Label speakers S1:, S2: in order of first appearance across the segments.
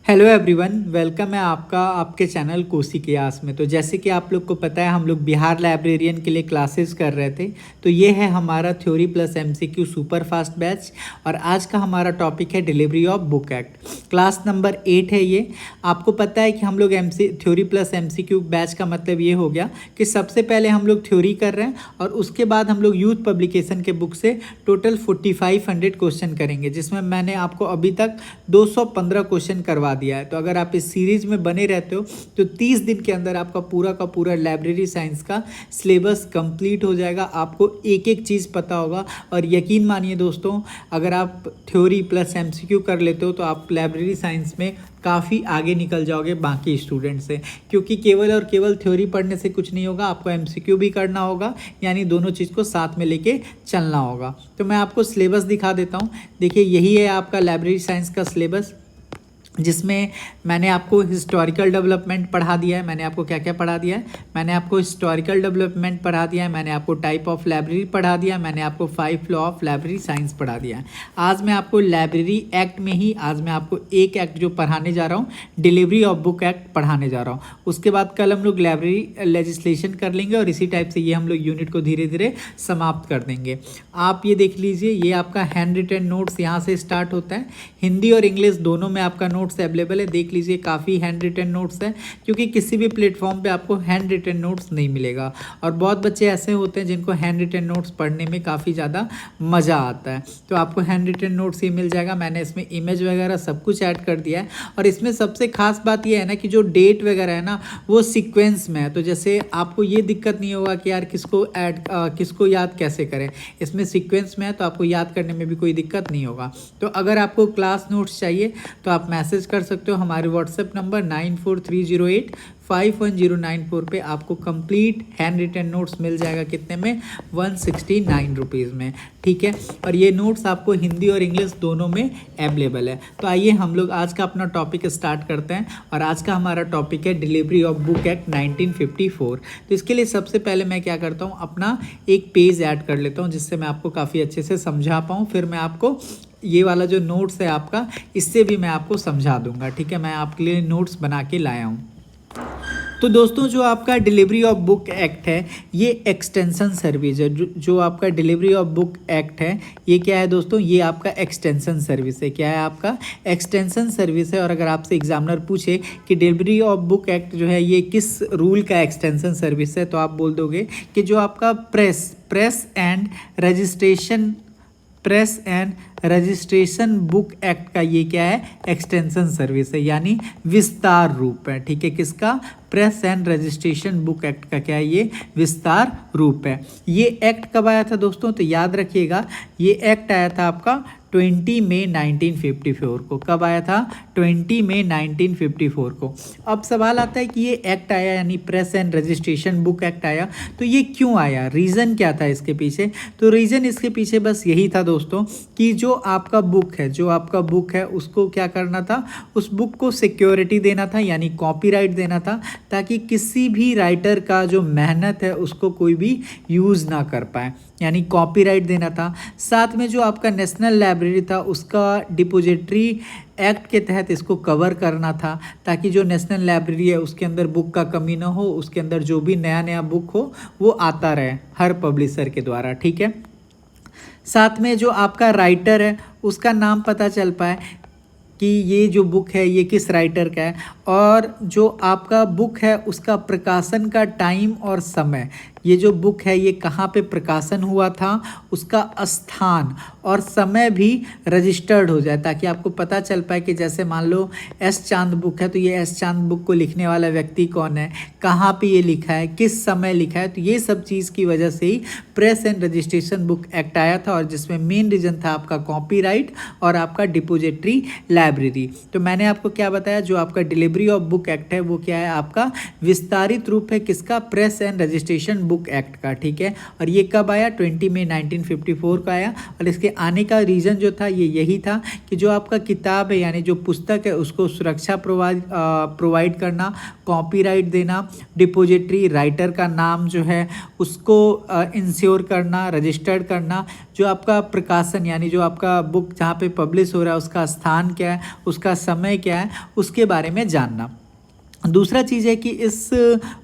S1: Hello everyone, welcome है आपका आपके चैनल कोसी के आस में। तो जैसे कि आप लोग को पता है, हम लोग बिहार लाइब्रेरियन के लिए क्लासेस कर रहे थे। तो ये है हमारा theory plus MCQ super fast batch और आज का हमारा टॉपिक है delivery of book act. Class number 8 है ये। आपको पता है कि हम लोग थ्योरी प्लस एमसीक्यू बैच का मतलब ये हो गया कि सबसे पहले हम लोग थ्योरी कर रहे हैं और उसके बाद हम लोग यूथ पब्लिकेशन के बुक से टोटल 4500 क्वेश्चन करेंगे, जिसमें मैंने आपको अभी तक 215 क्वेश्चन करवा दिया है। तो अगर आप इस सीरीज में बने रहते हो तो 30 दिन के अंदर आपका पूरा का पूरा लाइब्रेरी साइंस का सिलेबस कंप्लीट हो जाएगा। आपको एक एक चीज़ पता होगा और यकीन मानिए दोस्तों, अगर आप थ्योरी प्लस एमसीक्यू कर लेते हो तो आप लाइब्रेरी साइंस में काफ़ी आगे निकल जाओगे बाकी स्टूडेंट से, क्योंकि केवल और केवल थ्योरी पढ़ने से कुछ नहीं होगा, आपको एमसीक्यू भी करना होगा, यानी दोनों चीज़ को साथ में लेके चलना होगा। तो मैं आपको सिलेबस दिखा देता हूँ। देखिए, यही है आपका लाइब्रेरी साइंस का सिलेबस, जिसमें मैंने आपको हिस्टोरिकल डेवलपमेंट पढ़ा दिया है। मैंने आपको क्या क्या पढ़ा दिया है? मैंने आपको हिस्टोरिकल डेवलपमेंट पढ़ा दिया है, मैंने आपको टाइप ऑफ लाइब्रेरी पढ़ा दिया है, मैंने आपको 5 लॉ ऑफ लाइब्रेरी साइंस पढ़ा दिया है। आज मैं आपको लाइब्रेरी एक्ट में ही आज मैं आपको एक एक्ट जो पढ़ाने जा रहा हूँ, डिलीवरी ऑफ बुक एक्ट पढ़ाने जा रहा हूँ। उसके बाद कल हम लोग लाइब्रेरी लेजिस्लेशन कर लेंगे और इसी टाइप से ये हम लोग यूनिट को धीरे धीरे समाप्त कर देंगे। आप ये देख लीजिए, ये आपका हैंड रिटन नोट्स यहाँ से स्टार्ट होता है। हिंदी और इंग्लिश दोनों में आपका नोट्स अवेलेबल है। देख लीजिए, काफ़ी हैंड रिटन नोट्स है, क्योंकि किसी भी प्लेटफॉर्म पे आपको हैंड रिटन नोट्स नहीं मिलेगा। और बहुत बच्चे ऐसे होते हैं जिनको हैंड रिटन नोट्स पढ़ने में काफ़ी ज़्यादा मज़ा आता है, तो आपको हैंड रिटन नोट्स ही मिल जाएगा। मैंने इसमें इमेज वगैरह सब कुछ ऐड कर दिया है और इसमें सबसे खास बात यह है ना कि जो डेट वगैरह है ना वो सीक्वेंस में है। तो जैसे आपको ये दिक्कत नहीं होगा कि यार किसको याद कैसे करें, इसमें सीक्वेंस में है तो आपको याद करने में भी कोई दिक्कत नहीं होगा। तो अगर आपको क्लास नोट्स चाहिए तो आप मैसेज कर सकते हो हमारे व्हाट्सएप नंबर 9430851094 पे। आपको कंप्लीट हैंड रिटन नोट्स मिल जाएगा कितने में? 169 रुपीज़ में, ठीक है। और ये नोट्स आपको हिंदी और इंग्लिश दोनों में अवेलेबल है। तो आइए हम लोग आज का अपना टॉपिक स्टार्ट करते हैं और आज का हमारा टॉपिक है डिलीवरी ऑफ बुक एक्ट 1954। तो इसके लिए सबसे पहले मैं क्या करता हूँ, अपना एक पेज ऐड कर लेता हूँ जिससे मैं आपको काफ़ी अच्छे से समझा पाऊँ। फिर मैं आपको ये वाला जो नोट्स है आपका, इससे भी मैं आपको समझा दूंगा, ठीक है। मैं आपके लिए नोट्स बना के लाया हूँ। तो दोस्तों, जो आपका डिलीवरी ऑफ बुक एक्ट है ये एक्सटेंशन सर्विस है। जो आपका डिलीवरी ऑफ बुक एक्ट है ये क्या है दोस्तों? ये आपका एक्सटेंशन सर्विस है। क्या है? आपका एक्सटेंशन सर्विस है। और अगर आपसे एग्जामिनर पूछे कि डिलीवरी ऑफ बुक एक्ट जो है ये किस रूल का एक्सटेंशन सर्विस है, तो आप बोल दोगे कि जो आपका press and registration book act का ये क्या है? एक्सटेंशन सर्विस है, यानी विस्तार रूप है, ठीक है। किसका? Press and registration book act का क्या है? ये विस्तार रूप है। ये एक्ट कब आया था दोस्तों? तो याद रखिएगा, ये एक्ट आया था आपका 20 मई 1954 को। कब आया था? 20 मई 1954 को। अब सवाल आता है कि ये एक्ट आया, यानी press and registration book act आया, तो ये क्यों आया? रीज़न क्या था इसके पीछे? तो रीज़न इसके पीछे बस यही था दोस्तों कि जो आपका बुक है उसको क्या करना था? उस बुक को सिक्योरिटी देना था, यानी कॉपीराइट देना था, ताकि किसी भी राइटर का जो मेहनत है उसको कोई भी यूज़ ना कर पाए, यानी कॉपीराइट देना था। साथ में जो आपका नेशनल लाइब्रेरी था उसका डिपोजिटरी एक्ट के तहत इसको कवर करना था, ताकि जो नेशनल लाइब्रेरी है उसके अंदर बुक का कमी ना हो, उसके अंदर जो भी नया नया बुक हो वो आता रहे हर पब्लिशर के द्वारा, ठीक है। साथ में जो आपका राइटर है उसका नाम पता चल पाए कि ये जो बुक है ये किस राइटर का है, और जो आपका बुक है उसका प्रकाशन का टाइम और समय, ये जो बुक है ये कहाँ पे प्रकाशन हुआ था, उसका स्थान और समय भी रजिस्टर्ड हो जाए, ताकि आपको पता चल पाए कि जैसे मान लो एस चांद बुक है तो ये एस चांद बुक को लिखने वाला व्यक्ति कौन है, कहाँ पे ये लिखा है, किस समय लिखा है। तो ये सब चीज़ की वजह से ही press and registration book act आया था, और जिसमें मेन रीज़न था आपका कॉपीराइट और आपका डिपोजिटरी लाइब्रेरी। तो मैंने आपको क्या बताया, जो आपका डिलीवरी ऑफ बुक एक्ट है वो क्या है? आपका विस्तारित रूप है किसका? Press and registration book book act का, ठीक है। और ये कब आया? 20 मई 1954 का आया। और इसके आने का रीज़न जो था ये यही था कि जो आपका किताब है यानी जो पुस्तक है उसको सुरक्षा प्रोवाइड करना, कॉपीराइट देना, डिपोजिटरी राइटर का नाम जो है उसको इंश्योर करना, रजिस्टर्ड करना, जो आपका प्रकाशन यानी जो आपका बुक जहाँ पे पब्लिश हो रहा है उसका स्थान क्या है, उसका समय क्या है, उसके बारे में जानना। दूसरा चीज़ है कि इस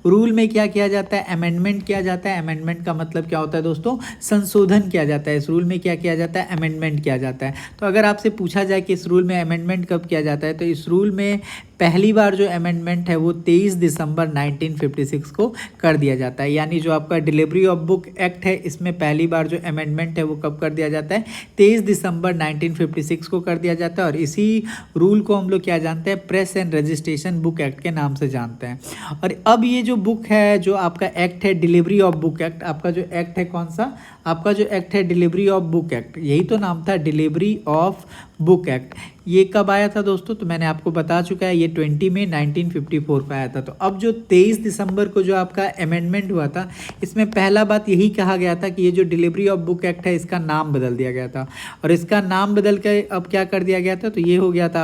S1: रूल में क्या किया जाता है? अमेंडमेंट किया जाता है। अमेंडमेंट का मतलब क्या होता है दोस्तों? संशोधन किया जाता है। इस रूल में क्या किया जाता है? अमेंडमेंट किया जाता है। तो अगर आपसे पूछा जाए कि इस रूल में अमेंडमेंट कब किया जाता है, तो इस रूल में पहली बार जो अमेंडमेंट है वो 23 दिसंबर 1956 को कर दिया जाता है। यानी जो आपका डिलीवरी ऑफ बुक एक्ट है इसमें पहली बार जो अमेंडमेंट है वो कब कर दिया जाता है? 23 दिसंबर 1956 को कर दिया जाता है। और इसी रूल को हम लोग क्या जानते हैं? Press and registration book act के नाम से जानते हैं। और अब ये जो बुक है, जो आपका एक्ट है डिलीवरी ऑफ बुक एक्ट, आपका जो एक्ट है कौन सा? आपका जो एक्ट है डिलीवरी ऑफ बुक एक्ट, यही तो नाम था, डिलीवरी ऑफ बुक एक्ट। ये कब आया था दोस्तों? तो मैंने आपको बता चुका है, ये 20 मई 1954 को आया था। तो अब जो 23 दिसंबर को जो आपका अमेंडमेंट हुआ था, इसमें पहला बात यही कहा गया था कि ये जो डिलीवरी ऑफ बुक एक्ट है इसका नाम बदल दिया गया था। और इसका नाम बदल के अब क्या कर दिया गया था? तो ये हो गया था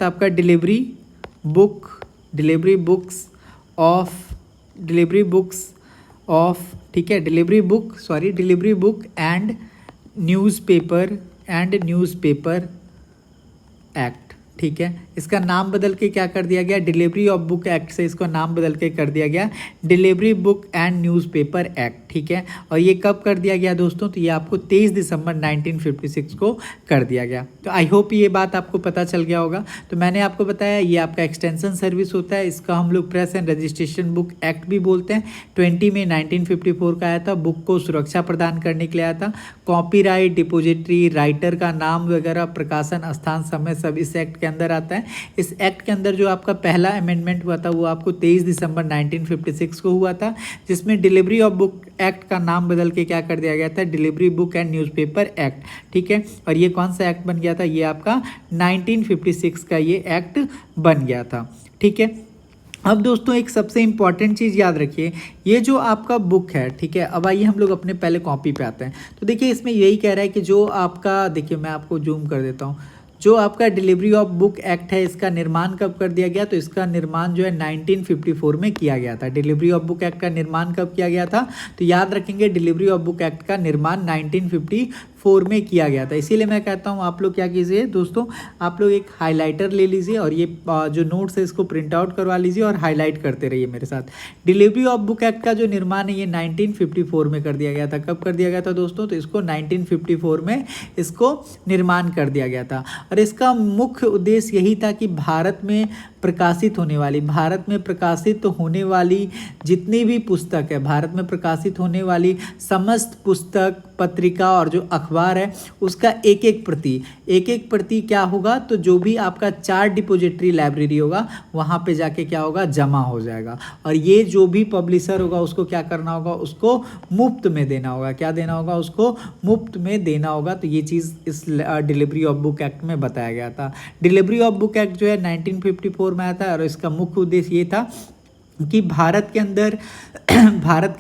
S1: आपका डिलीवरी बुक्स ठीक है, delivery book and newspaper act, ठीक है। इसका नाम बदल के क्या कर दिया गया? डिलीवरी ऑफ बुक एक्ट से इसको नाम बदल के कर दिया गया delivery book and newspaper act, ठीक है। और ये कब कर दिया गया दोस्तों? तो ये आपको 23 दिसंबर 1956 को कर दिया गया। तो आई होप ये बात आपको पता चल गया होगा। तो मैंने आपको बताया ये आपका एक्सटेंशन सर्विस होता है, इसका हम लोग press and registration book act भी बोलते हैं। 20 मई 1954 का आया था, बुक को सुरक्षा प्रदान करने के लिए आया था। कॉपीराइट, डिपोजिटरी, राइटर का नाम वगैरह, प्रकाशन स्थान, समय सब इस एक्ट के अंदर आता है। इस एक्ट के अंदर जो आपका पहला अमेंडमेंट हुआ था वो आपको 23 दिसंबर 1956 को हुआ था, जिसमें डिलीवरी ऑफ बुक एक्ट का नाम बदल के क्या कर दिया गया था? Delivery book and newspaper act, ठीक है। और ये कौन सा एक्ट बन गया था? ये आपका 1956 का ये एक्ट बन गया था, ठीक है। अब दोस्तों एक सबसे इम्पॉर्टेंट चीज़ याद रखिए, ये जो आपका बुक है, ठीक है। अब आइए हम लोग अपने पहले कॉपी पे आते हैं। तो देखिए इसमें यही कह रहा है कि जो आपका, देखिए मैं आपको जूम कर देता हूँ, जो आपका डिलीवरी ऑफ बुक एक्ट है इसका निर्माण कब कर दिया गया? तो इसका निर्माण जो है 1954 में किया गया था। डिलीवरी ऑफ बुक एक्ट का निर्माण कब किया गया था? तो याद रखेंगे डिलीवरी ऑफ बुक एक्ट का निर्माण 1954 में किया गया था। इसीलिए मैं कहता हूँ आप लोग क्या कीजिए दोस्तों, आप लोग एक हाइलाइटर ले लीजिए और ये जो नोट्स है इसको प्रिंट आउट करवा लीजिए और हाईलाइट करते रहिए मेरे साथ। डिलीवरी ऑफ बुक एक्ट का जो निर्माण है ये 1954 में कर दिया गया था। कब कर दिया गया था दोस्तों? तो इसको 1954 में इसको निर्माण कर दिया गया था। और इसका मुख्य उद्देश्य यही था कि भारत में प्रकाशित होने वाली जितनी भी पुस्तक है, भारत में प्रकाशित होने वाली समस्त पुस्तक, पत्रिका और जो अखबार है उसका एक एक प्रति क्या होगा? तो जो भी आपका 4 डिपोजिटरी लाइब्रेरी होगा वहाँ पे जाके क्या होगा? जमा हो जाएगा। और ये जो भी पब्लिशर होगा उसको क्या करना होगा? उसको मुफ्त में देना होगा। क्या देना होगा? उसको मुफ्त में देना होगा। तो ये चीज़ इस डिलीवरी ऑफ बुक एक्ट में बताया गया था। डिलीवरी ऑफ बुक एक्ट जो है 1954 में आया था और इसका मुख्य उद्देश्य ये था कि भारत के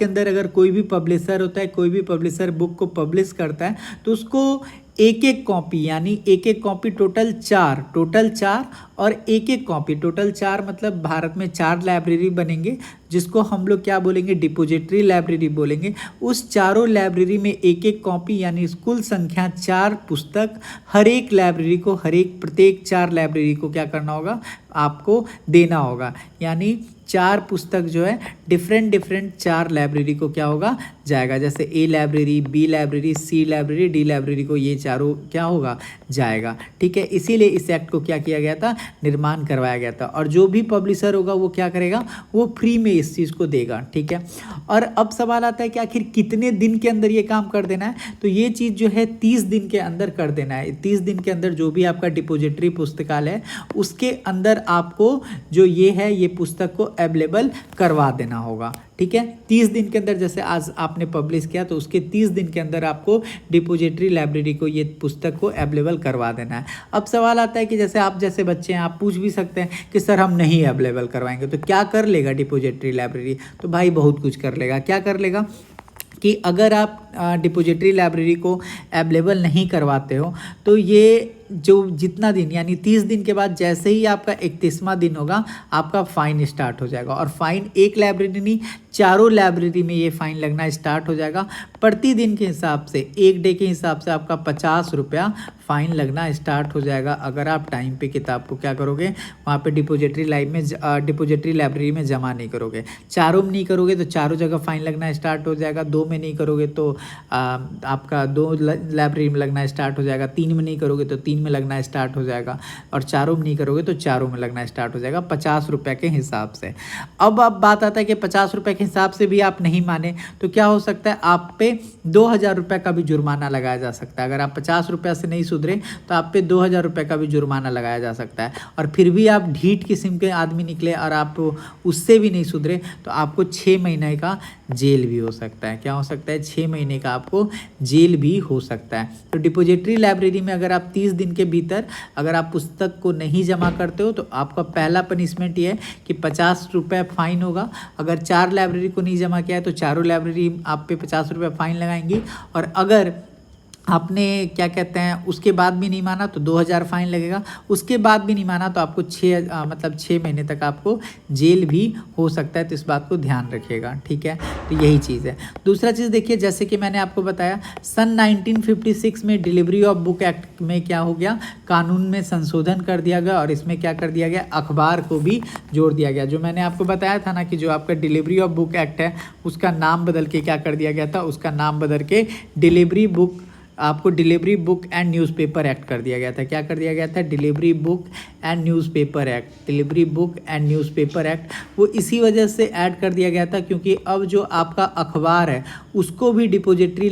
S1: अंदर अगर कोई भी पब्लिशर होता है, कोई भी पब्लिशर बुक को पब्लिश करता है तो उसको एक एक कॉपी टोटल चार और एक कॉपी टोटल 4 मतलब भारत में 4 लाइब्रेरी बनेंगे जिसको हम लोग क्या बोलेंगे? डिपोजिटरी लाइब्रेरी बोलेंगे। उस चारों लाइब्रेरी में एक एक कॉपी यानी कुल संख्या 4 पुस्तक प्रत्येक 4 लाइब्रेरी को क्या करना होगा? आपको देना होगा। यानी 4 पुस्तक जो है डिफरेंट 4 लाइब्रेरी को क्या होगा? जाएगा। जैसे ए लाइब्रेरी, बी लाइब्रेरी, सी लाइब्रेरी, डी लाइब्रेरी को ये चारों क्या होगा? जाएगा, ठीक है। इसीलिए इस एक्ट को क्या किया गया था? निर्माण करवाया गया था। और जो भी पब्लिशर होगा वो क्या करेगा? वो फ्री में इस चीज़ को देगा, ठीक है। और अब सवाल आता है कि आखिर कितने दिन के अंदर ये काम कर देना है? तो ये चीज़ जो है 30 दिन के अंदर कर देना है। 30 दिन के अंदर जो भी आपका डिपोजिटरी पुस्तकालय है उसके अंदर आपको जो ये है ये पुस्तक को अवेलेबल करवा देना होगा, ठीक है। 30 दिन के अंदर, जैसे आज आपने पब्लिश किया तो उसके 30 दिन के अंदर आपको डिपॉजिटरी लाइब्रेरी को ये पुस्तक को अवेलेबल करवा देना है। अब सवाल आता है कि जैसे आप जैसे बच्चे हैं, आप पूछ भी सकते हैं कि सर हम नहीं अवेलेबल करवाएंगे तो क्या कर लेगा डिपॉजिटरी लाइब्रेरी? तो भाई बहुत कुछ कर लेगा। क्या कर लेगा कि अगर आप डिपॉजिटरी लाइब्रेरी को अवेलेबल नहीं करवाते हो तो ये जो जितना दिन यानी 30 दिन के बाद जैसे ही आपका 31वां दिन होगा आपका फ़ाइन स्टार्ट हो जाएगा। और फ़ाइन एक लाइब्रेरी नहीं, चारों लाइब्रेरी में ये फ़ाइन लगना स्टार्ट हो जाएगा। प्रतिदिन के हिसाब से, एक डे के हिसाब से आपका 50 रुपया फ़ाइन लगना स्टार्ट हो जाएगा अगर आप टाइम पे किताब को क्या करोगे, वहाँ पे डिपॉजिटरी लाइब्रेरी में जमा नहीं करोगे। चारों में नहीं करोगे तो चारों जगह फ़ाइन लगना स्टार्ट हो जाएगा। 2 में नहीं करोगे तो आपका 2 लाइब्रेरी में लगना स्टार्ट हो जाएगा। 3 में नहीं करोगे तो 3 में लगना स्टार्ट हो जाएगा। और चारों में नहीं करोगे तो चारों में लगना स्टार्ट हो जाएगा 50 रुपये के हिसाब से। अब बात आता है कि 50 रुपये के हिसाब से भी आप नहीं माने तो क्या हो सकता है, आप पे 2000 रुपये का भी जुर्माना लगाया जा सकता है। अगर आप 50 रुपये से नहीं सुधरे तो आप पे 2000 रुपये का भी जुर्माना लगाया जा सकता है। और फिर भी आप ढीठ किस्म के आदमी निकले और आप उससे भी नहीं सुधरे तो आपको 6 महीने का जेल भी हो सकता है। क्या हो सकता है? 6 महीने का आपको जेल भी हो सकता है। तो डिपॉजिटरी लाइब्रेरी में अगर आप 30 दिन के भीतर अगर आप पुस्तक को नहीं जमा करते हो तो आपका पहला पनिशमेंट ये है कि 50 रुपये फ़ाइन होगा। अगर 4 लाइब्रेरी को नहीं जमा किया है तो चारों लाइब्रेरी आप पे 50 रुपये फ़ाइन लगाएंगी। और अगर आपने क्या कहते हैं उसके बाद भी नहीं माना तो 2000 फ़ाइन लगेगा। उसके बाद भी नहीं माना तो आपको 6 महीने तक आपको जेल भी हो सकता है। तो इस बात को ध्यान रखिएगा, ठीक है। तो यही चीज़ है। दूसरा चीज़ देखिए, जैसे कि मैंने आपको बताया सन 1956 में डिलीवरी ऑफ बुक एक्ट में क्या हो गया, कानून में संशोधन कर दिया गया और इसमें क्या कर दिया गया, अखबार को भी जोड़ दिया गया। जो मैंने आपको बताया था ना कि जो आपका डिलीवरी ऑफ बुक एक्ट है उसका नाम बदल के क्या कर दिया गया था, उसका नाम बदल के delivery book and newspaper act कर दिया गया था। क्या कर दिया गया था? Delivery book and newspaper act. Delivery book and newspaper act वो इसी वजह से ऐड कर दिया गया था क्योंकि अब जो आपका अखबार है उसको भी डिपॉजिटरी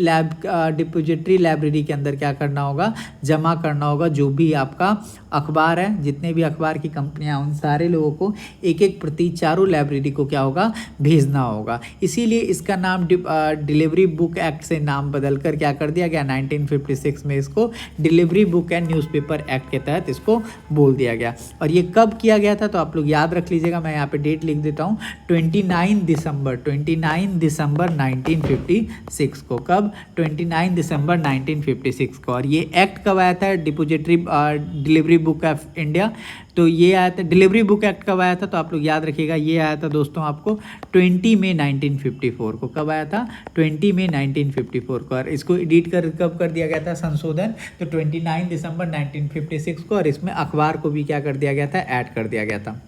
S1: लाइब्रेरी के अंदर क्या करना होगा, जमा करना होगा। जो भी आपका अखबार है, जितने भी अखबार की कंपनियां उन सारे लोगों को एक एक प्रति चारों लाइब्रेरी को क्या होगा, भेजना होगा। इसीलिए इसका नाम डिलीवरी बुक एक्ट से नाम बदल कर क्या कर दिया गया, 1956 में इसको delivery book and newspaper act के तहत इसको बोल दिया गया। और ये कब किया गया था तो आप लोग याद रख लीजिएगा, मैं यहाँ पे डेट लिख देता हूँ, 29 दिसंबर 1956 को। कब? 29 दिसंबर 1956 को। और ये एक्ट कब आया था, डिलीवरी बुक ऑफ इंडिया, तो ये आया था। डिलीवरी बुक एक्ट कब आया था तो आप लोग याद रखिएगा, ये आया था दोस्तों आपको 20 मई 1954 को। कब आया था? 20 मई 1954 को। और इसको एडिट कब कर दिया गया था, संशोधन, तो 29 दिसंबर 1956 को। और इसमें अखबार को भी क्या कर दिया गया था, ऐड कर दिया गया था।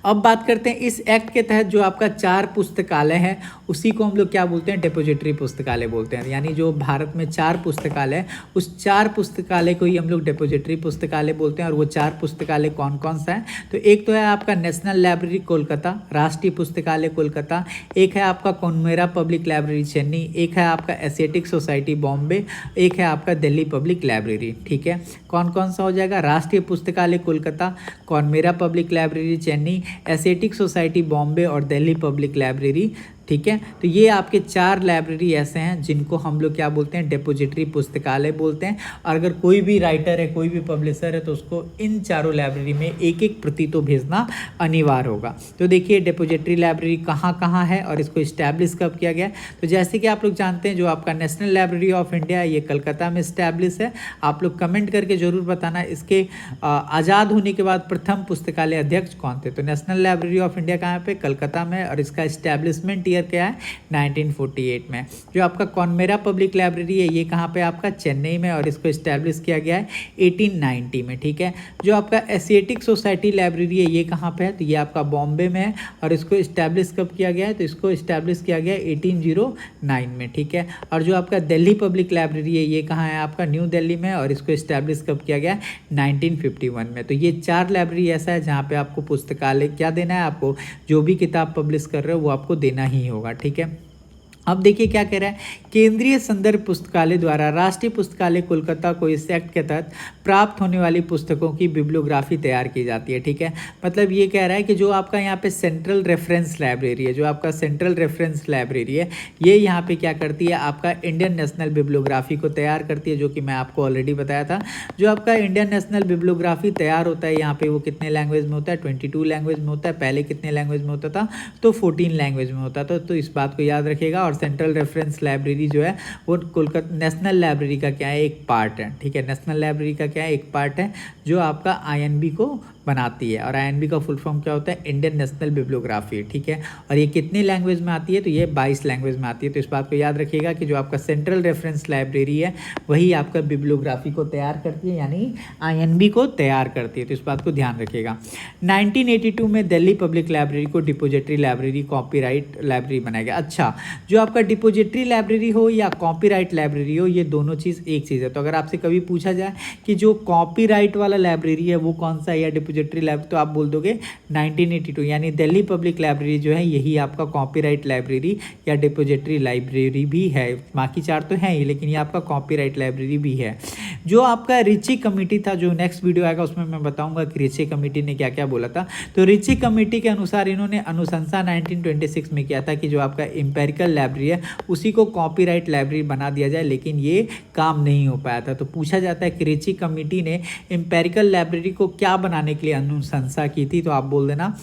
S1: अब बात करते हैं इस एक्ट के तहत जो आपका 4 पुस्तकालय है उसी को हम लोग क्या बोलते हैं, डिपॉजिटरी पुस्तकालय बोलते हैं। यानी जो भारत में 4 पुस्तकालय है उस 4 पुस्तकालय को ही हम लोग डिपॉजिटरी पुस्तकालय बोलते हैं। और वो 4 पुस्तकालय कौन कौन सा है, तो एक तो है आपका नेशनल लाइब्रेरी कोलकाता, राष्ट्रीय पुस्तकालय कोलकाता, एक है आपका कॉनमेरा पब्लिक लाइब्रेरी चेन्नई, एक है आपका एशियाटिक सोसाइटी बॉम्बे, एक है आपका दिल्ली पब्लिक लाइब्रेरी, ठीक है। कौन कौन सा हो जाएगा, राष्ट्रीय पुस्तकालय Kolkata, Connemara public library Chennai, asiatic society Bombay और दिल्ली पब्लिक लाइब्रेरी, ठीक है। तो ये आपके 4 लाइब्रेरी ऐसे हैं जिनको हम लोग क्या बोलते हैं, डिपॉजिटरी पुस्तकालय बोलते हैं। और अगर कोई भी राइटर है, कोई भी पब्लिशर है तो उसको इन चारों लाइब्रेरी में एक एक प्रति तो भेजना अनिवार्य होगा। तो देखिए डिपॉजिटरी लाइब्रेरी कहाँ कहाँ है और इसको इस्टेब्लिश कब किया गया। तो जैसे कि आप लोग जानते हैं जो आपका नेशनल लाइब्रेरी ऑफ इंडिया है ये कलकत्ता में इस्टेब्लिश है। आप लोग कमेंट करके ज़रूर बताना इसके आज़ाद होने के बाद प्रथम पुस्तकालय अध्यक्ष कौन थे। तो नेशनल लाइब्रेरी ऑफ इंडिया कहाँ पे, कलकत्ता में, और इसका इस्टेब्लिशमेंट ईयर क्या है, 1948 में। जो आपका कॉनमेरा पब्लिक लाइब्रेरी है ये कहाँ पे, आपका चेन्नई में, और इसको इस्टेब्लिश किया गया है 1890 में, ठीक है। जो आपका एशियाटिक सोसाइटी लाइब्रेरी है ये कहाँ पे है, तो ये आपका बॉम्बे में है। और इसको इस्टेब्लिश कब किया गया है, तो इसको इस्टेब्लिश किया गया है 1809 में, ठीक है। और जो आपका दिल्ली पब्लिक लाइब्रेरी है ये कहाँ है, आपका न्यू दिल्ली में, और इसको इस्टेब्लिश कब किया गया है, 1951 में। तो ये 4 लाइब्रेरी ऐसा है जहाँ पे आपको पुस्तकालय क्या देना है, आपको जो भी किताब पब्लिश कर रहे हो वो आपको देना ही होगा, ठीक है। अब देखिए क्या कह रहा है, केंद्रीय संदर्भ पुस्तकालय द्वारा राष्ट्रीय पुस्तकालय कोलकाता को इस एक्ट के तहत प्राप्त होने वाली पुस्तकों की बिब्लियोग्राफी तैयार की जाती है। ठीक है, मतलब ये कह रहा है कि जो आपका यहाँ पे सेंट्रल रेफरेंस लाइब्रेरी है, जो आपका सेंट्रल रेफरेंस लाइब्रेरी है, ये यहाँ पे क्या करती है, आपका इंडियन नेशनल बिब्लियोग्राफी को तैयार करती है, जो कि मैं आपको ऑलरेडी बताया था। जो आपका इंडियन नेशनल बिब्लियोग्राफी तैयार होता है यहाँ पे, वो कितने लैंग्वेज में होता है, 22 लैंग्वेज में होता है। पहले कितने लैंग्वेज में होता था, तो 14 लैंग्वेज में होता था। तो इस बात को याद रखिएगा। और सेंट्रल रेफरेंस लाइब्रेरी जो है वो कोलकाता नेशनल लाइब्रेरी का क्या है, एक पार्ट है। ठीक है, नेशनल लाइब्रेरी का क्या है, एक पार्ट है, जो आपका आईएनबी को बनाती है। और आईएनबी का फुल फॉर्म क्या होता है, इंडियन नेशनल बिब्लियोग्राफी। ठीक है, और ये कितने लैंग्वेज में आती है, तो ये 22 लैंग्वेज में आती है। तो इस बात को याद रखिएगा कि जो आपका सेंट्रल रेफरेंस लाइब्रेरी है वही आपका बिब्लियोग्राफी को तैयार करती है, यानी आईएनबी को तैयार करती है। तो इस बात को ध्यान रखिएगा। 1982 में दिल्ली पब्लिक लाइब्रेरी को डिपोजिटरी लाइब्रेरी, कॉपीराइट लाइब्रेरी बनाया गया। अच्छा, जो आपका डिपोजिटरी लाइब्रेरी हो या कॉपीराइट लाइब्रेरी हो, ये दोनों चीज़ एक चीज़ है। तो अगर आपसे कभी पूछा जाए कि जो कॉपीराइट वाला लाइब्रेरी है वो कौन सा है, या डिपोजिटरी लाइब्रेरी, तो आप बोल दोगे 1982, यानी दिल्ली पब्लिक लाइब्रेरी जो है यही आपका कॉपीराइट लाइब्रेरी या डिपोजिटरी लाइब्रेरी भी है। बाकी चार तो हैं ही, लेकिन ये आपका कॉपीराइट लाइब्रेरी भी है। जो आपका रिची कमेटी था, जो नेक्स्ट वीडियो आएगा उसमें मैं बताऊंगा कि रिची कमेटी ने क्या क्या बोला था। तो रिची कमेटी के अनुसार इन्होंने अनुशंसा 1926 में किया था कि जो आपका एम्पेरिकल लाइब्रेरी है उसी को कॉपीराइट लाइब्रेरी बना दिया जाए, लेकिन ये काम नहीं हो पाया था। तो पूछा जाता है कि रिची कमेटी ने एम्पेरिकल लाइब्रेरी को क्या बनाने के लिए अनुशंसा की थी, तो आप बोल देना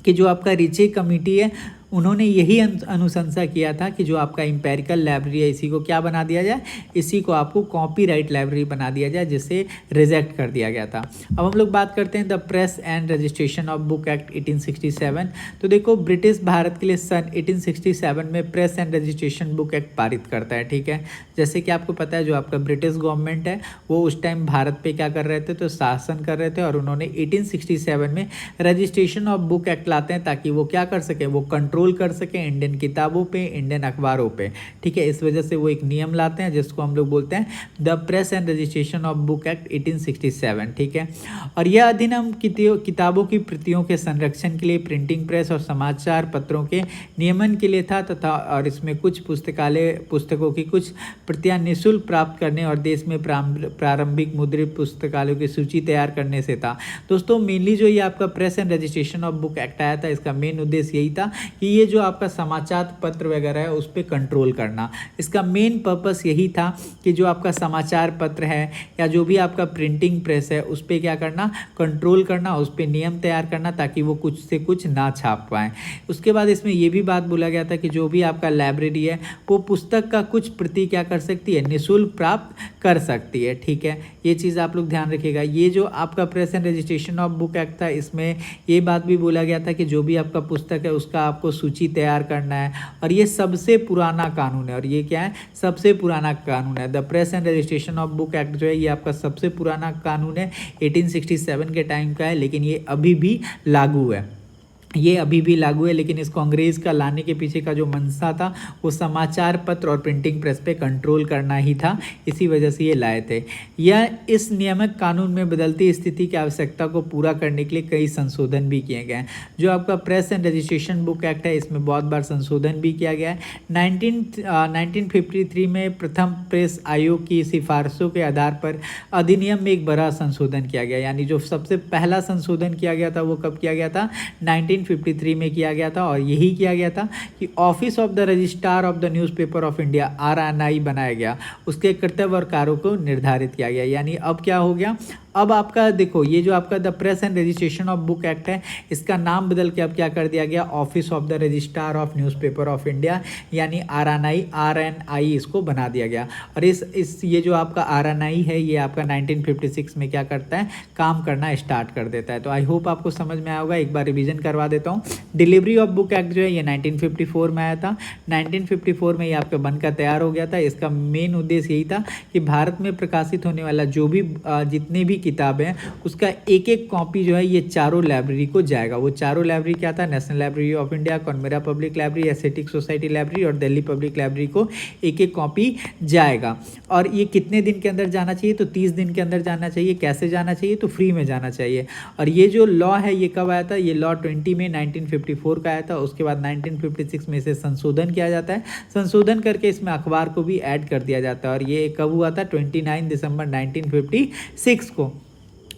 S1: कि जो आपका रिची कमेटी है उन्होंने यही अनुशंसा किया था कि जो आपका एम्पेरिकल लाइब्रेरी है इसी को क्या बना दिया जाए, इसी को आपको कॉपीराइट लाइब्रेरी बना दिया जाए, जिसे रिजेक्ट कर दिया गया था। अब हम लोग बात करते हैं the press and registration of book act 1867। तो देखो, ब्रिटिश भारत के लिए सन 1867 में press and registration book act पारित करता है। ठीक है, जैसे कि आपको पता है जो आपका ब्रिटिश गवर्नमेंट है वो उस टाइम भारत पे क्या कर रहे थे, तो शासन कर रहे थे, और उन्होंने 1867 में रजिस्ट्रेशन ऑफ बुक एक्ट लाते हैं ताकि वो क्या कर सकें, वो कंट्रोल कर सकें इंडियन किताबों पे, इंडियन अखबारों पे। ठीक है, इस वजह से वो एक नियम लाते हैं जिसको हम लोग बोलते हैं the press and registration of book act 1867। ठीक है, और यह अधिनियम किताबों की प्रतियों के संरक्षण के लिए, प्रिंटिंग प्रेस और समाचार पत्रों के नियमन के लिए था, तथा और इसमें कुछ पुस्तकों की कुछ प्रतियां निःशुल्क प्राप्त करने और देश में प्रारंभिक मुद्रित पुस्तकालयों की सूची तैयार करने से था। दोस्तों, मेनली जो ये आपका press and registration of book act आया था, इसका मेन उद्देश्य यही था कि ये जो आपका समाचार पत्र वगैरह है उस पर कंट्रोल करना। इसका मेन पर्पस यही था कि जो आपका समाचार पत्र है या जो भी आपका प्रिंटिंग प्रेस है उस पर क्या करना, कंट्रोल करना, उस पर नियम तैयार करना ताकि वो कुछ से कुछ ना छाप पाएँ। उसके बाद इसमें ये भी बात बोला गया था कि जो भी आपका लाइब्रेरी है वो पुस्तक का कुछ प्रति क्या कर सकती है, निःशुल्क प्राप्त कर सकती है। ठीक है, ये चीज़ आप लोग ध्यान रखिएगा। ये जो आपका press and registration of book act था, इसमें ये बात भी बोला गया था कि जो भी आपका पुस्तक है उसका आपको सूची तैयार करना है, और ये सबसे पुराना कानून है। और ये क्या है, सबसे पुराना कानून है। The press and registration of book act जो है ये आपका सबसे पुराना कानून है, 1867 के टाइम का है, लेकिन ये अभी भी लागू है। ये अभी भी लागू है, लेकिन इसको अंग्रेज़ का लाने के पीछे का जो मंशा था वो समाचार पत्र और प्रिंटिंग प्रेस पे कंट्रोल करना ही था, इसी वजह से ये लाए थे। यह इस नियामक कानून में बदलती स्थिति की आवश्यकता को पूरा करने के लिए कई संशोधन भी किए गए हैं। जो आपका press and registration book act है इसमें बहुत बार संशोधन भी किया गया है। 1953 में प्रथम प्रेस आयोग की सिफारिशों के आधार पर अधिनियम में एक बड़ा संशोधन किया गया, यानी जो सबसे पहला संशोधन किया गया था वो कब किया गया था, 1953 में किया गया था। और यही किया गया था कि office of the registrar of the newspaper of India, RNI बनाया गया, उसके कर्तव्य और कार्यों को निर्धारित किया गया। यानी अब क्या हो गया, अब आपका देखो ये जो आपका the press and registration of book act है इसका नाम बदल के अब क्या कर दिया गया, office of the registrar of newspaper of India, यानी RNI इसको बना दिया गया। और इस ये जो आपका RNI है ये आपका 1956 में क्या करता है, काम करना स्टार्ट कर देता है। तो आई होप आपको समझ में आया होगा। एक बार रिवीजन करवा देता हूँ। डिलीवरी ऑफ बुक एक्ट जो है ये 1954 में आया था। 1954 में ये आपका बनकर तैयार हो गया था। इसका मेन उद्देश्य यही था कि भारत में प्रकाशित होने वाला जो भी जितने भी किताबें हैं उसका एक एक कॉपी जो है ये चारों लाइब्रेरी को जाएगा। वो चारों लाइब्रेरी क्या था, national library of India, Connemara public library, asiatic society library और दिल्ली पब्लिक लाइब्रेरी को एक एक कॉपी जाएगा। और ये कितने दिन के अंदर जाना चाहिए, तो 30 दिन के अंदर जाना चाहिए। कैसे जाना चाहिए, तो फ्री में जाना चाहिए। और ये जो लॉ है ये कब आया था, ये लॉ 20 में 1954 का आया था। उसके बाद 1956 में इसे संशोधन किया जाता है, संशोधन करके इसमें अखबार को भी ऐड कर दिया जाता है। और ये कब हुआ था, 29 दिसंबर 1956 को।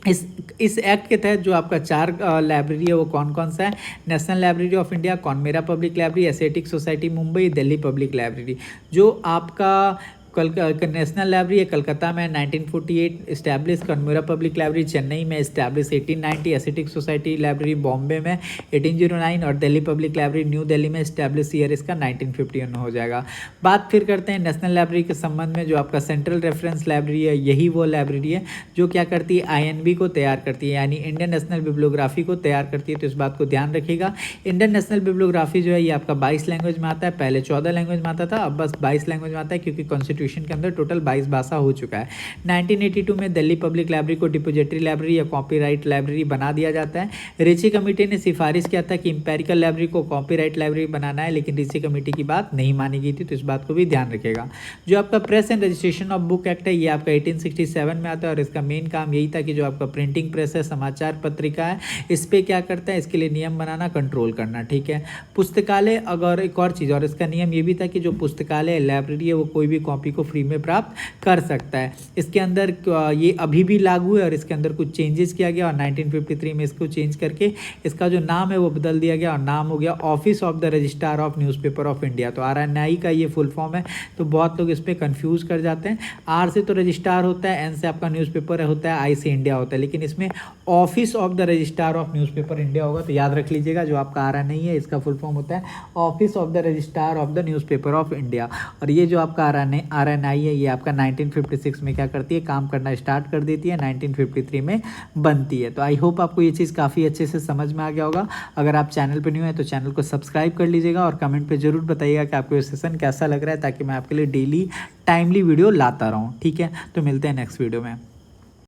S1: इस एक्ट के तहत जो आपका चार लाइब्रेरी है वो कौन कौन सा है, national library of India, Connemara public library, asiatic society Mumbai, Delhi public library. जो आपका नेशनल लाइब्रेरी है कलकत्ता में 1948 establish, Connemara public library Chennai में establish 1890, asiatic society library Bombay में 1809 और Delhi public library New Delhi में इस्टेब्लिश ईयर इसका 1951 हो जाएगा। बात फिर करते हैं नेशनल लाइब्रेरी के संबंध में। जो आपका सेंट्रल रेफरेंस लाइब्रेरी है यही वो लाइब्रेरी है जो क्या करती है, INB को तैयार करती है, यानी इंडियन नेशनल बिब्लियोग्राफी को तैयार करती है। तो इस बात को ध्यान रखिएगा। इंडियन नेशनल बिब्लियोग्राफी जो है ये आपका 22 लैंग्वेज में आता है, पहले 14 लैंग्वेज में आता था, अब बस 22 लैंग्वेज में आता है क्योंकि कॉन्स्टिट्यूशन के अंदर टोटल 22 भाषा हो चुका है। 1982 में दिल्ली पब्लिक लाइब्रेरी को डिपोजिटरी लाइब्रेरी या कॉपीराइट लाइब्रेरी बना दिया जाता है। रिची कमेटी ने सिफारिश किया था कि इंपेरिकल लाइब्रेरी को कॉपीराइट लाइब्रेरी बनाना है, लेकिन रिची कमेटी की बात नहीं मानी गई थी। तो इस बात को भी ध्यान रखिएगा। जो आपका press and registration of book act है ये आपका 1867 में आता है और इसका मेन काम यही था कि जो आपका प्रिंटिंग प्रेस है, समाचार पत्रिका है, इस पर क्या करता है, इसके लिए नियम बनाना, कंट्रोल करना। ठीक है। पुस्तकालय, अगर एक और चीज़, और इसका नियम ये भी था कि जो पुस्तकालय लाइब्रेरी है वो कोई भी कॉपी को फ्री में प्राप्त कर सकता है। इसके अंदर ये अभी भी लागू है और इसके अंदर कुछ चेंजेस किया गया और 1953 में इसको चेंज करके इसका जो नाम है वो बदल दिया गया और नाम हो गया office of the registrar of newspaper of India. तो RNI का ये फुल फॉर्म है। तो बहुत लोग इस पर कंफ्यूज कर जाते हैं। R से तो रजिस्ट्रार होता है, N से आपका न्यूज़पेपर होता है, I से इंडिया होता है, लेकिन इसमें office of the registrar of newspaper India होगा। तो याद रख लीजिएगा, जो आपका RNI है इसका फुल फॉर्म होता है office of the registrar of the newspaper of India. और ये जो आपका RNI है ये आपका 1956 में क्या करती है, काम करना स्टार्ट कर देती है, 1953 में बनती है। तो आई होप आपको ये चीज़ काफ़ी अच्छे से समझ में आ गया होगा। अगर आप चैनल पर न्यू है तो चैनल को सब्सक्राइब कर लीजिएगा और कमेंट पे जरूर बताइएगा कि आपको ये सेशन कैसा लग रहा है, ताकि मैं आपके लिए डेली टाइमली वीडियो लाता रहूँ। ठीक है, तो मिलते हैं नेक्स्ट वीडियो में।